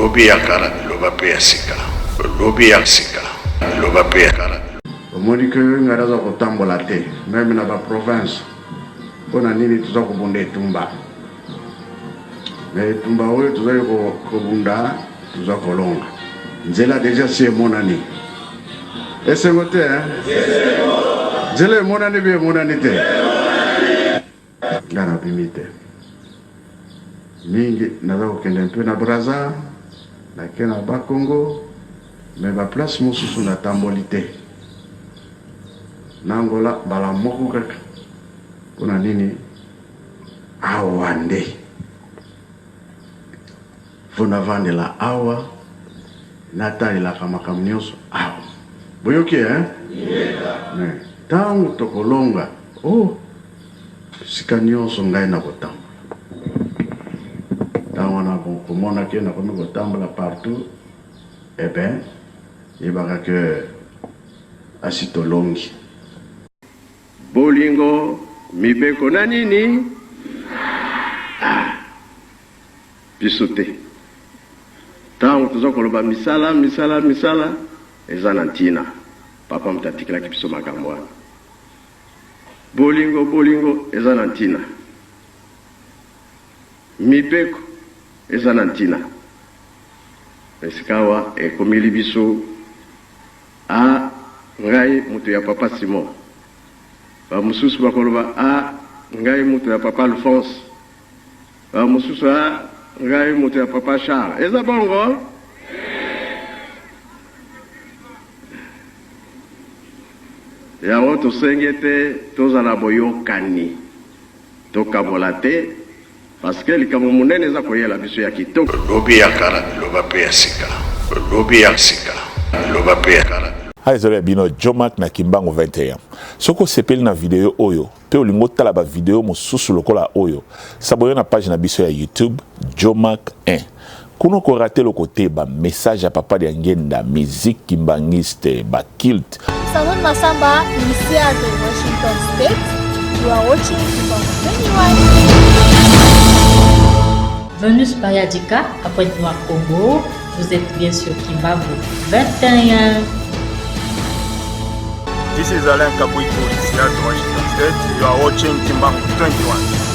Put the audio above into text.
Lobi ya kara loba pe sika. Lobi ya sika. Loba pe kara. Omoni que ngaraza kotambola te même na ba province pona nini tuza kubunda etumba mais etumba oyo tuza kubunda tuza kolonga nzela déjà si emonani esengo te nzela emonani bi emonani te ngana bimi te mingi naza kokende mpe na Braza nake na Bakongo mais ba place mosusu natamboli te Nangola bala moko kaka pona nini awa nde fona vandela awa natalelaka makambo nyonso awa boyoki ne ntango tokolonga sika nyonso ngai na kotambola ntango wana komonaki nakomi kotambola partout yebaka ke asi tolongi bolingo mibeko na nini biso te ntango toza koloba misala eza na ntina papa moto atikelaki biso makambo wana bolingo eza na ntina mibeko eza na ntina esika awa ekomeli biso ngai moto ya papa Simon bamususu bakoloba ngai moto ya papa Alphonse bamususu ngai moto ya papa Charles eza bongo yango tosenge te tozala boyokani tokabola te parce que likambo monene eza koyela biso ya kitoko lobi ya kara loba pe ya sika lobi ya sika loba pe ya kara Aizole bino Jomak na Kimbangu 21. Soko sepeli na video oyo, pe olingo tala ba video mosusu lokola oyo. Saboyo na page na biso ya YouTube Jomak 1. Kuno ko rater le côté ba message à papa de ngenda musique kimbangiste ba kilt. Salon Masamba, initial de Washington State. You are watching Kimbangu 21. Venus Bayadika, après Noir Congo, vous êtes bien sur Kimbangu 21. This is Alain Kabouiko, initial to Washington State. You are watching Kimbangu 21.